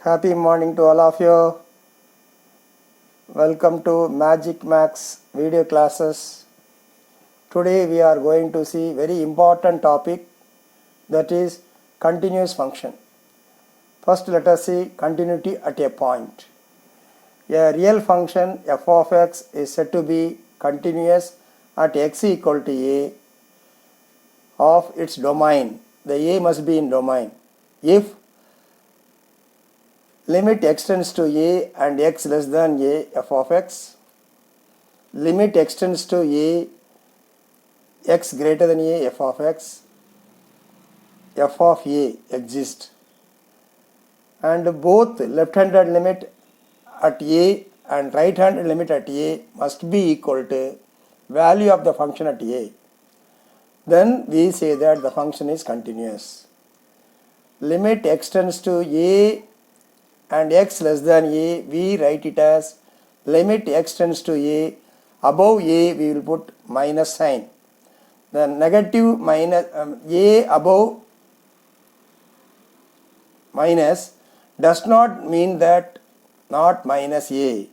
Happy morning to all of you. Welcome to Magic Max video classes. Today we are going to see very important topic, that is continuous function. First let us see continuity at a point. A real function f of x is said to be continuous at x equal to a of its domain. The a must be in domain. If limit extends to a and x less than a f of x, limit extends to a x greater than a f of x, f of a exists, and both left-handed limit at a and right-handed limit at a must be equal to value of the function at a. Then we say that the function is continuous. Limit extends to a and x less than a, we write it as limit extends to a. Above a we will put minus sign. The negative minus a above minus does not mean that not minus a.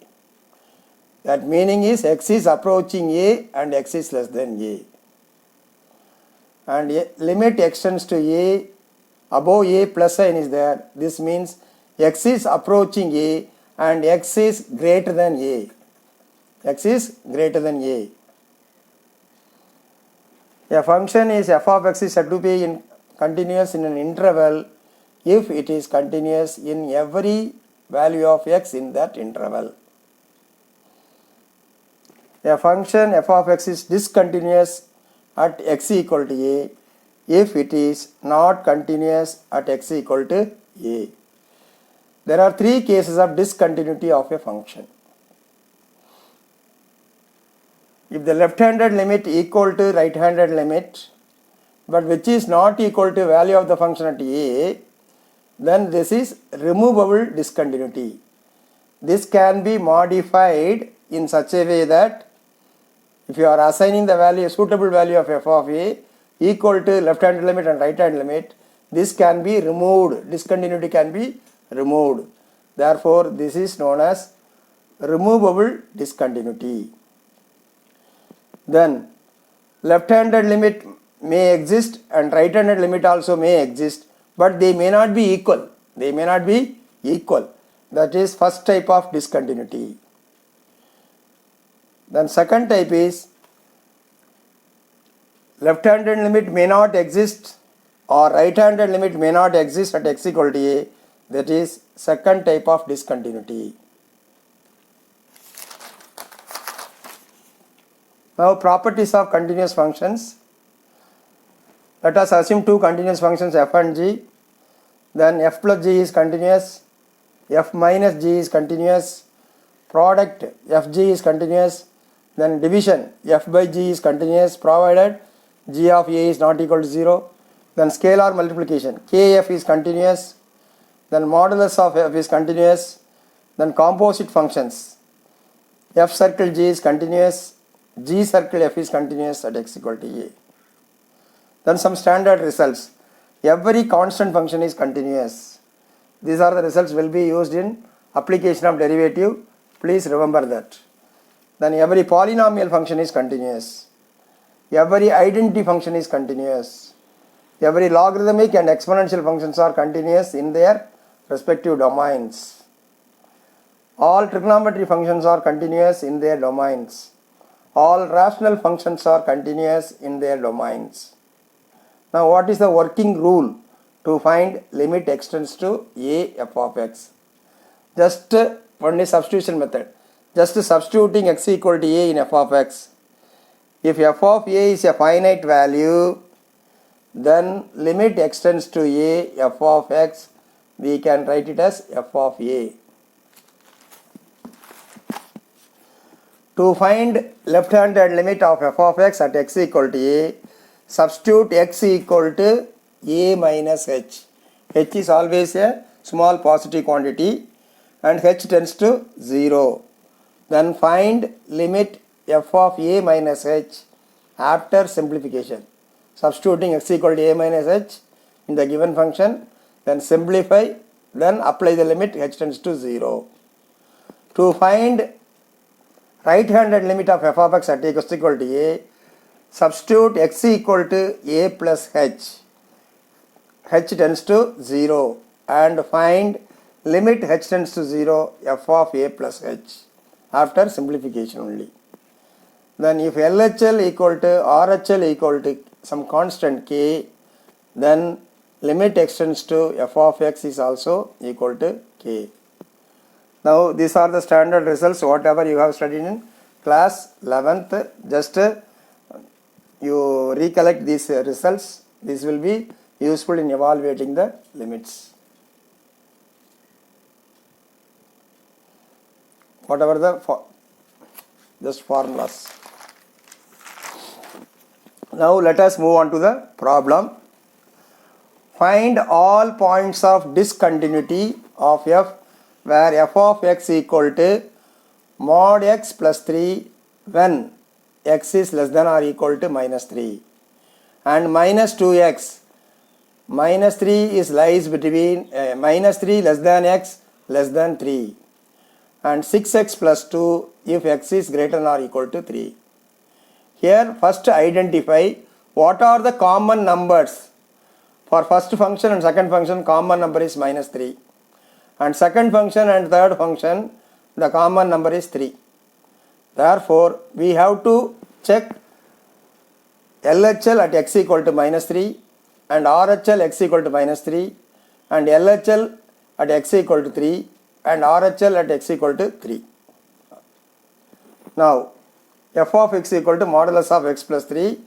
That meaning is x is approaching a and x is less than a. And limit extends to a, above a plus sign is there. This means x is approaching a and x is greater than a. X is greater than a. A function is f of x is said to be continuous in an interval if it is continuous in every value of x in that interval. A function f of x is discontinuous at x equal to a if it is not continuous at x equal to a. There are three cases of discontinuity of a function. If the left-handed limit equal to right-handed limit, but which is not equal to value of the function at a, then this is removable discontinuity. This can be modified in such a way that if you are assigning the value, suitable value of f of a equal to left-handed limit and right-hand limit, this can be removed. Discontinuity can be removed. Therefore, this is known as removable discontinuity. Then, left-handed limit may exist and right-handed limit also may exist, but they may not be equal. They may not be equal. That is first type of discontinuity. Then second type is left-handed limit may not exist or right-handed limit may not exist at x equal to a. That is second type of discontinuity. Now properties of continuous functions. Let us assume two continuous functions f and g. Then f plus g is continuous, f minus g is continuous, product fg is continuous, then division f by g is continuous provided g of a is not equal to 0. Then scalar multiplication kf is continuous. Then modulus of f is continuous. Then composite functions f circle g is continuous, g circle f is continuous at x equal to a. Then some standard results. Every constant function is continuous. These are the results will be used in application of derivative. Please remember that. Then every polynomial function is continuous. Every identity function is continuous. Every logarithmic and exponential functions are continuous in their respective domains. All trigonometry functions are continuous in their domains. All rational functions are continuous in their domains. Now what is the working rule to find limit extends to a f of x? Just only substitution method. Just substituting x equal to a in f of x. If f of a is a finite value, then limit extends to a f of x, we can write it as f of a. To find left-handed limit of f of x at x equal to a, substitute x equal to a minus h. H is always a small positive quantity and h tends to 0. Then find limit f of a minus h after simplification. Substituting x equal to a minus h in the given function, then simplify then apply the limit h tends to 0. To find right-handed limit of f of x at x is equal to a, substitute x equal to a plus h tends to 0, and find limit h tends to 0 f of a plus h after simplification only. Then if LHL equal to RHL equal to some constant k, then limit extends to f of x is also equal to k. Now these are the standard results whatever you have studied in class 11th. Just you recollect these results. This will be useful in evaluating the limits. Whatever the just formulas. Now let us move on to the problem. Find all points of discontinuity of f where f of x equal to mod x plus 3 when x is less than or equal to minus 3, and minus 2x, minus 3 is lies between minus 3 less than x less than 3, and 6x plus 2 if x is greater than or equal to 3. Here first identify what are the common numbers. For first function and second function, common number is minus 3, and second function and third function, the common number is 3. Therefore we have to check LHL at x equal to minus 3 and RHL x equal to minus 3 and LHL at x equal to 3 and RHL at x equal to 3. Now f of x equal to modulus of x plus 3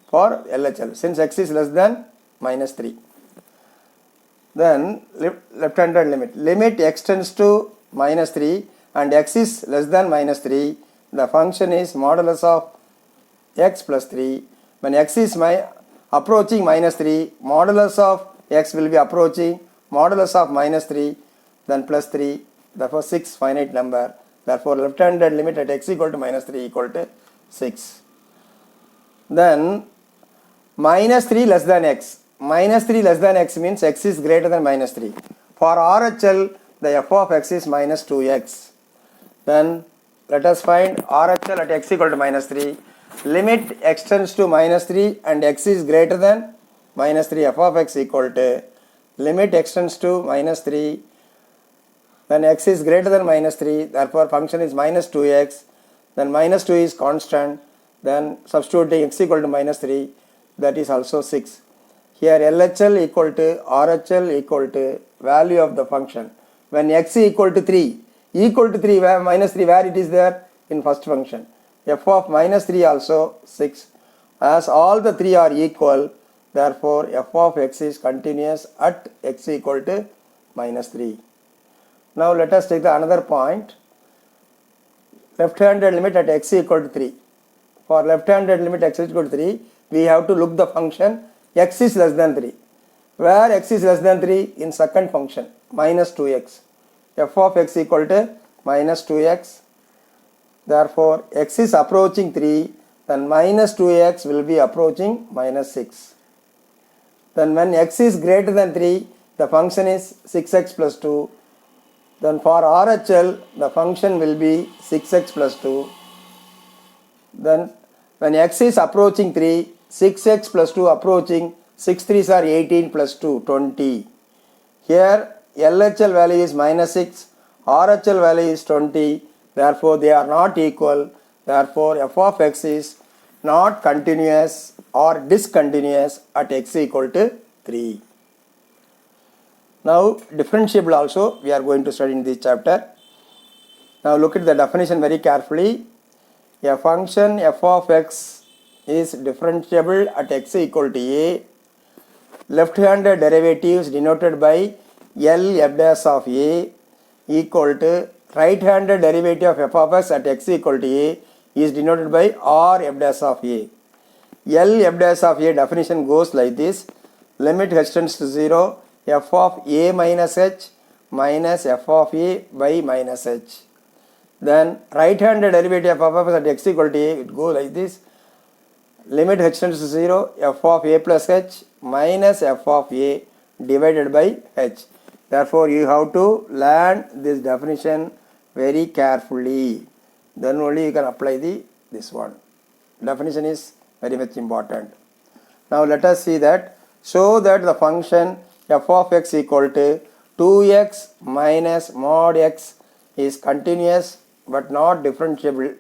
for LHL, since x is less than minus 3. Then left-handed limit. Limit x tends to minus 3 and x is less than minus 3. The function is modulus of x plus 3. When x is approaching minus 3, modulus of x will be approaching modulus of minus 3, then plus 3, therefore 6 finite number. Therefore left-handed limit at x equal to minus 3 equal to 6. Then minus 3 less than x. Minus 3 less than x means x is greater than minus 3. For RHL, the f of x is minus 2x. Then let us find RHL at x equal to minus 3. Limit x tends to minus 3 and x is greater than minus 3, f of x equal to limit x tends to minus 3, then x is greater than minus 3, therefore function is minus 2x, then minus 2 is constant, then substituting x equal to minus 3, that is also 6. Here LHL equal to RHL equal to value of the function. When x equal to 3, where minus 3, where it is there? In first function. F of minus 3 also 6. As all the 3 are equal, therefore f of x is continuous at x equal to minus 3. Now let us take the another point. Left-handed limit at x equal to 3. For left-handed limit x equal to 3, we have to look the function x is less than 3. Where x is less than 3? In second function, minus 2x. F of x equal to minus 2x. Therefore x is approaching 3, then minus 2x will be approaching minus 6. Then when x is greater than 3, the function is 6x plus 2. Then for RHL, the function will be 6x plus 2. Then when x is approaching 3, 6x plus 2 approaching, 6 3s are 18 plus 2, 20. Here LHL value is minus 6, RHL value is 20. Therefore they are not equal. Therefore f of x is not continuous or discontinuous at x equal to 3. Now differentiable also we are going to study in this chapter. Now look at the definition very carefully. A function f of x is differentiable at x equal to a. Left-handed derivative is denoted by L f dash of a equal to right-handed derivative of f of x at x equal to a is denoted by R f dash of a. L f dash of a definition goes like this. Limit h tends to 0, f of a minus h minus f of a by minus h. Then right-handed derivative of f of x at x equal to a, it goes like this. Limit h tends to 0, f of a plus h minus f of a divided by h. Therefore, you have to learn this definition very carefully. Then only you can apply this one. Definition is very much important. Now let us see that. Show that the function f of x equal to 2x minus mod x is continuous but not differentiable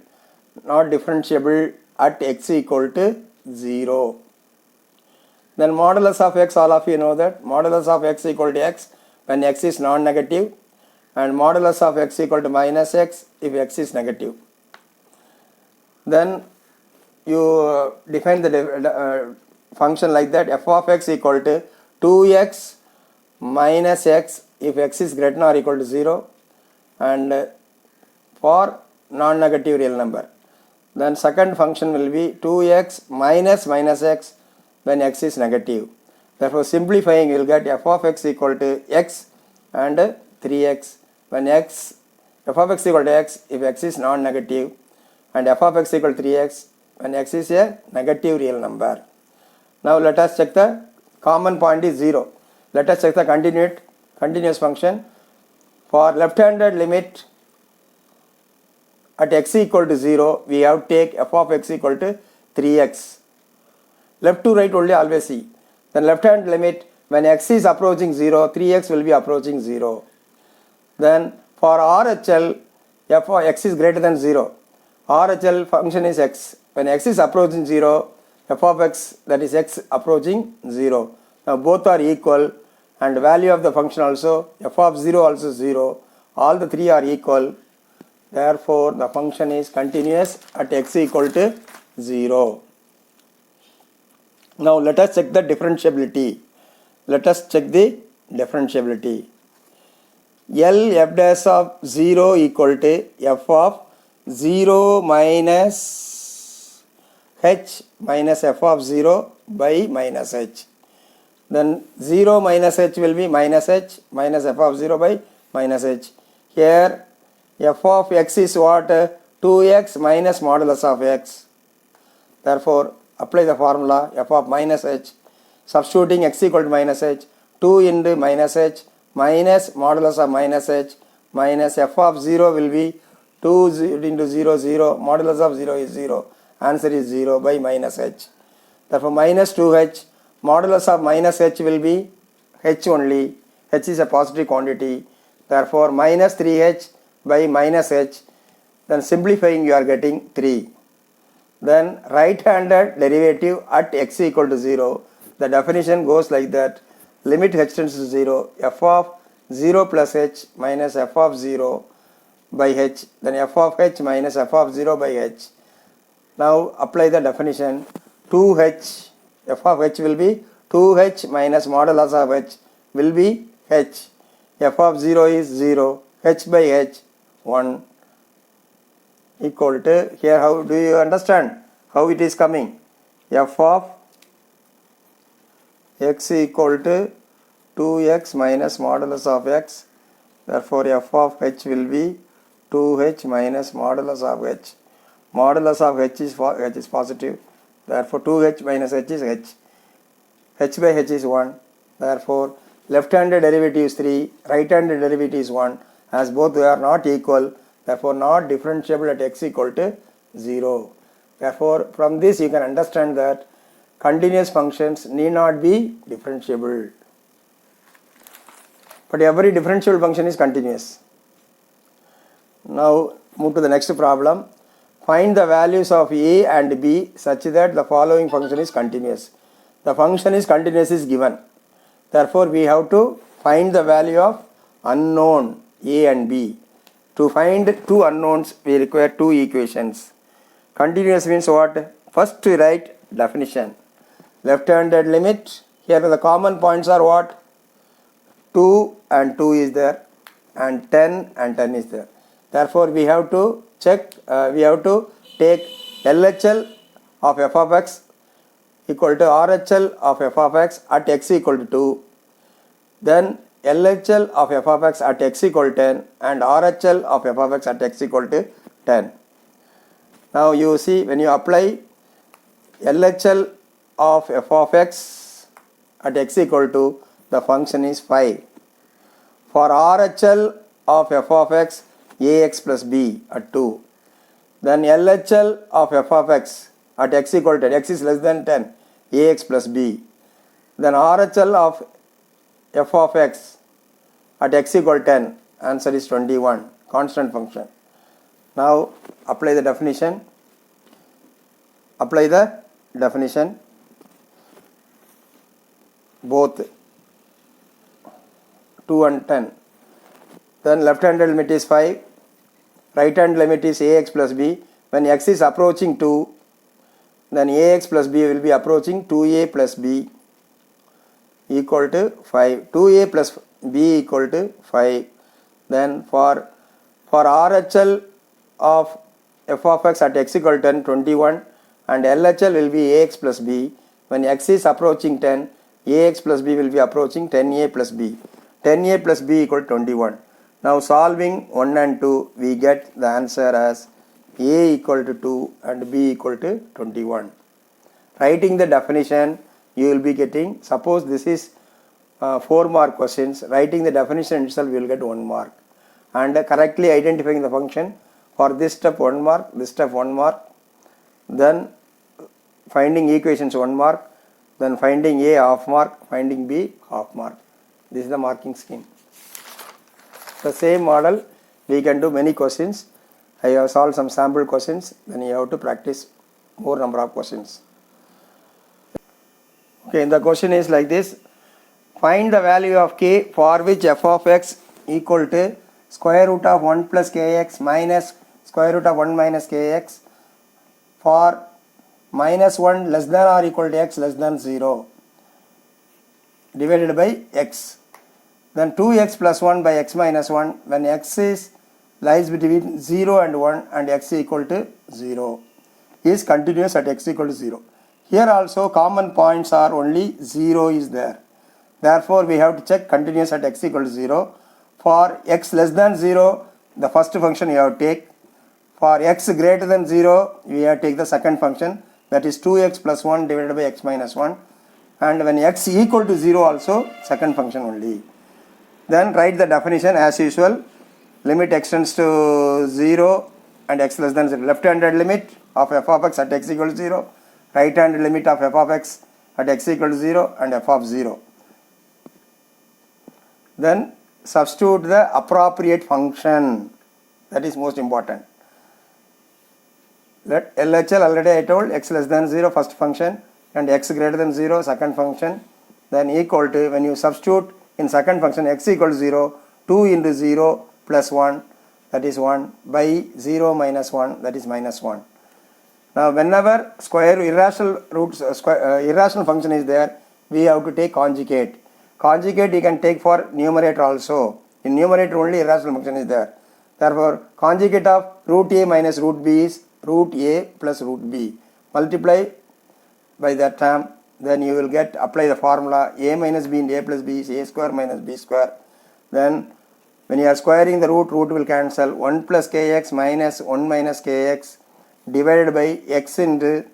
at x equal to 0. Then modulus of x, all of you know that modulus of x equal to x when x is non-negative, and modulus of x equal to minus x if x is negative. Then you define the function like that: f of x equal to 2x minus x if x is greater than or equal to 0, and for non-negative real number. Then second function will be 2x minus x when x is negative. Therefore, simplifying you will get f of x equal to x and 3x when f of x equal to x if x is non-negative, and f of x equal to 3x when x is a negative real number. Now let us check the common point is 0. Let us check the continuous function. For left-handed limit at x equal to 0, we have to take f of x equal to 3x. Left to right only always see. Then left-hand limit when x is approaching 0, 3x will be approaching 0. Then for RHL, f of x is greater than 0. RHL function is x. When x is approaching 0, f of x, that is x approaching 0. Now both are equal, and value of the function also, f of 0 also 0. All the three are equal. Therefore, the function is continuous at x equal to 0. Now let us check the differentiability. Let us check the differentiability. L f dash of 0 equal to f of 0 minus h minus f of 0 by minus h. Then 0 minus h will be minus h minus f of 0 by minus h. Here f of x is what? 2x minus modulus of x. Therefore, apply the formula f of minus h, substituting x equal to minus h, 2 into minus h minus modulus of minus h minus f of 0 will be 2 into 0, 0, modulus of 0 is 0, answer is 0 by minus h. Therefore, minus 2h, modulus of minus h will be h only, h is a positive quantity, therefore minus 3h by minus h, then simplifying you are getting 3. Then right-handed derivative at x equal to 0, the definition goes like that: limit h tends to 0, f of 0 plus h minus f of 0 by h, then f of h minus f of 0 by h. Now apply the definition: 2h, f of h will be 2h minus modulus of h will be h, f of 0 is 0, h by h 1 equal to, here how do you understand how it is coming? F of x equal to 2x minus modulus of x, therefore f of h will be 2h minus modulus of h. Modulus of h is positive, therefore 2h minus h is h. H by h is 1, therefore left-handed derivative is 3, right-handed derivative is 1, as both are not equal, therefore not differentiable at x equal to 0. Therefore, from this you can understand that continuous functions need not be differentiable, but every differentiable function is continuous. Now move to the next problem. Find the values of a and b such that the following function is continuous. The function is continuous is given, therefore we have to find the value of unknown a and b. To find two unknowns, we require two equations. Continuous means what? First we write definition. Left-handed limit, here the common points are what? 2 and 2 is there, and 10 and 10 is there. Therefore, we have to check, we have to take LHL of f of x equal to RHL of f of x at x equal to 2. Then LHL of f of x at x equal to 10 and RHL of f of x at x equal to 10. Now you see, when you apply LHL of f of x at x equal to, the function is 5. for RHL of f of x ax plus b at 2, then LHL of f of x at x equal to 10, x is less than 10, ax plus b, then RHL of f of x at x equal to 10, answer is 21, constant function. Now apply the definition, both 2 and 10. Then left hand limit is 5, right hand limit is ax plus b. When x is approaching 2, then ax plus b will be approaching 2a plus b equal to 5. 2a plus b equal to 5. Then for RHL of f of x at x equal to 10, 21, and LHL will be ax plus b. When x is approaching 10, ax plus b will be approaching 10a plus b. 10a plus b equal to 21. Now solving 1 and 2, we get the answer as a equal to 2 and b equal to 21. Writing the definition, you will be getting, suppose this is 4 mark questions, writing the definition itself you will get 1 mark. And correctly identifying the function, for this step 1 mark, this step 1 mark, then finding equations 1 mark, then finding a half mark, finding b half mark. This is the marking scheme. The same model we can do many questions. I have solved some sample questions, then you have to practice more number of questions. Okay, the question is like this: find the value of k for which f of x equal to square root of 1 plus kx minus square root of 1 minus kx for minus 1 less than or equal to x less than 0 divided by x. Then 2x plus 1 by x minus 1 when x lies between 0 and 1 and x equal to 0 is continuous at x equal to 0. Here also common points are only 0 is there. Therefore we have to check continuous at x equal to 0. For x less than 0, the first function you have to take. For x greater than 0, we have to take the second function, that is 2x plus 1 divided by x minus 1. And when x equal to 0 also, second function only. Then write the definition as usual. Limit extends to 0 and x less than 0. Left-handed limit of f of x at x equal to 0. Right-handed limit of f of x at x equal to 0 and f of 0. Then substitute the appropriate function. That is most important. Let LHL already I told, x less than 0 first function and x greater than 0 second function. Then equal to, when you substitute in second function x equal to 0, 2 into 0 plus 1, that is 1, by 0 minus 1, that is minus 1. Now whenever irrational function is there, we have to take conjugate. Conjugate you can take for numerator also. In numerator only irrational function is there. Therefore conjugate of root a minus root b is root a plus root b. Multiply by that term, then you will get, apply the formula, a minus b into a plus b is a square minus b square. Then when you are squaring the root will cancel. 1 plus kx minus 1 minus kx divided by x into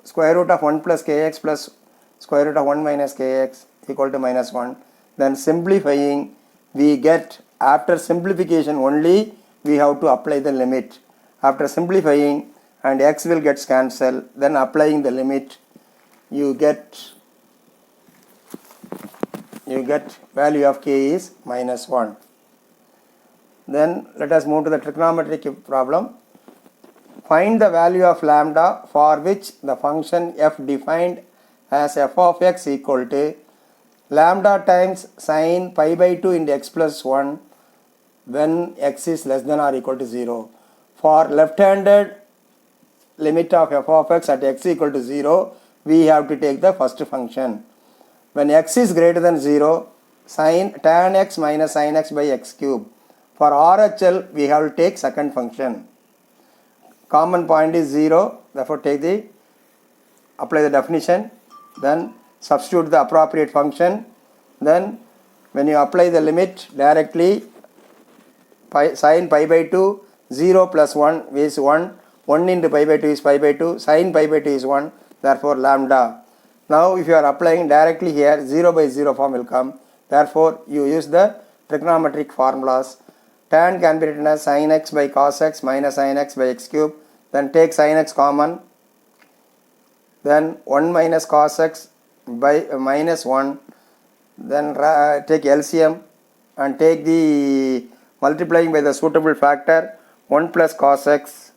square root of 1 plus kx plus square root of 1 minus kx equal to minus 1. Then simplifying, we get, after simplification only we have to apply the limit. After simplifying and x will get cancelled, then applying the limit, you get value of k is minus 1. Then let us move to the trigonometric problem. Find the value of lambda for which the function f defined as f of x equal to lambda times sine pi by 2 into x plus 1 when x is less than or equal to 0. For left-handed limit of f of x at x equal to 0, we have to take the first function. When x is greater than 0, tan x minus sin x by x cube. For RHL, we have to take second function. Common point is 0, therefore apply the definition, then substitute the appropriate function. Then when you apply the limit directly, sin pi by 2, 0 plus 1 is 1, 1 into pi by 2 is pi by 2, sin pi by 2 is 1, therefore lambda. Now if you are applying directly here, 0 by 0 form will come, therefore you use the trigonometric formulas. Tan can be written as sin x by cos x minus sin x by x cube. Then take sin x common. Then 1 minus cos x by minus 1. Then take LCM and take the multiplying by the suitable factor 1 plus cos x.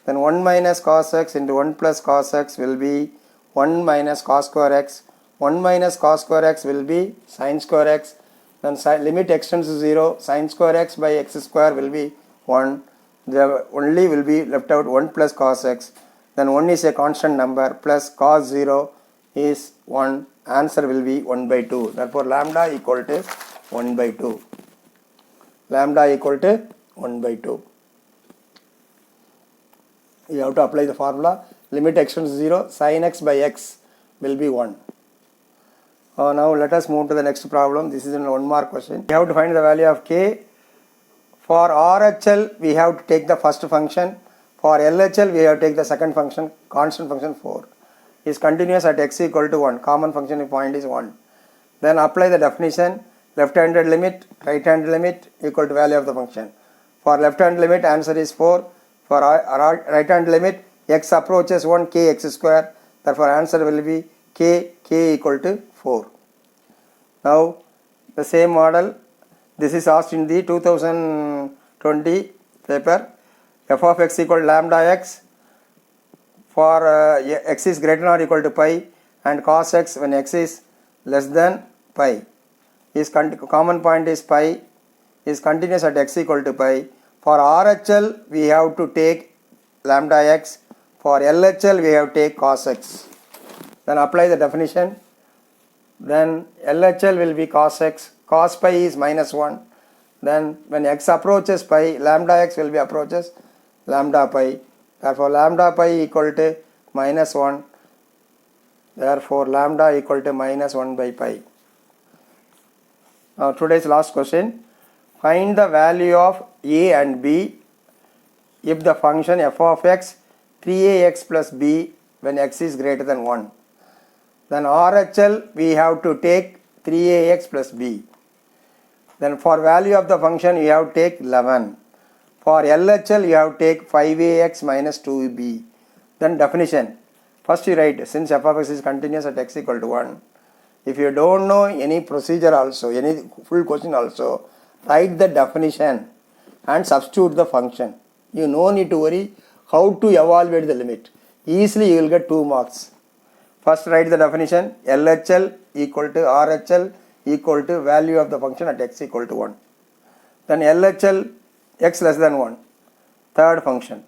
Then 1 minus cos x into 1 plus cos x will be 1 minus cos square x. 1 minus cos square x will be sin square x. Then limit extends to 0. Sin square x by x square will be 1. The only will be left out 1 plus cos x. Then 1 is a constant number plus cos 0 is 1. Answer will be 1 by 2. Therefore, lambda equal to 1 by 2. Lambda equal to 1 by 2. You have to apply the formula. Limit extends to 0. Sin x by x will be 1. Now let us move to the next problem. This is a 1 mark question. We have to find the value of k. For RHL, we have to take the first function. For LHL, we have to take the second function, constant function 4. Is continuous at x equal to 1. Common function point is 1. Then apply the definition. Left-handed limit, right-handed limit equal to value of the function. For left-hand limit, answer is 4. For right-hand limit, x approaches 1, k x square. Therefore, answer will be k equal to 4. Now, the same model. This is asked in the 2020 paper. F of x equal to lambda x for x is greater than or equal to pi, and cos x when x is less than pi. His common point is pi, is continuous at x equal to pi. For RHL, we have to take lambda x. For LHL, we have to take cos x. Then apply the definition. Then LHL will be cos x. Cos pi is minus 1. Then when x approaches pi, lambda x will be approaches lambda pi. Therefore, lambda pi equal to minus 1. Therefore, lambda equal to minus 1 by pi. Now, today's last question. Find the value of a and b if the function f of x 3ax plus b when x is greater than 1. Then RHL, we have to take 3ax plus b. Then for value of the function, you have to take 11. For LHL, you have to take 5ax minus 2b. Then definition. First you write, since f of x is continuous at x equal to 1. If you don't know any procedure also, any full question also, write the definition and substitute the function. You no need to worry how to evaluate the limit. Easily you will get 2 marks. First write the definition. LHL equal to RHL equal to value of the function at x equal to 1. Then LHL x less than 1, third function.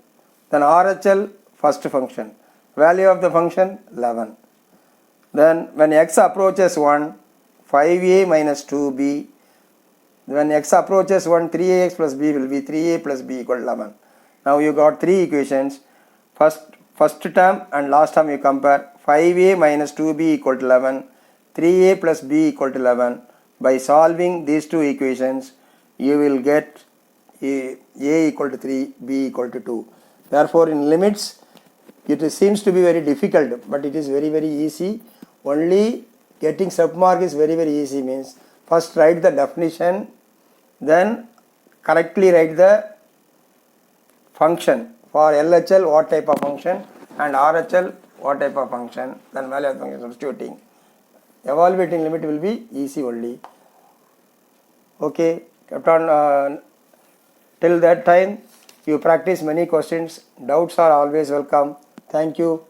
Then RHL first function. Value of the function 11. Then when x approaches 1, 5a minus 2b. When x approaches 1, 3ax plus b will be 3a plus b equal to 11. Now you got 3 equations. First term and last term you compare. 5a minus 2b equal to 11. 3a plus b equal to 11. By solving these 2 equations, you will get a equal to 3, b equal to 2. Therefore, in limits, it seems to be very difficult, but it is very, very easy. Only getting submark is very, very easy. Means first write the definition, then correctly write the function. For LHL, what type of function, and RHL, what type of function, then value of the function substituting. Evaluating limit will be easy only. Okay, kept on till that time you practice many questions. Doubts are always welcome. Thank you.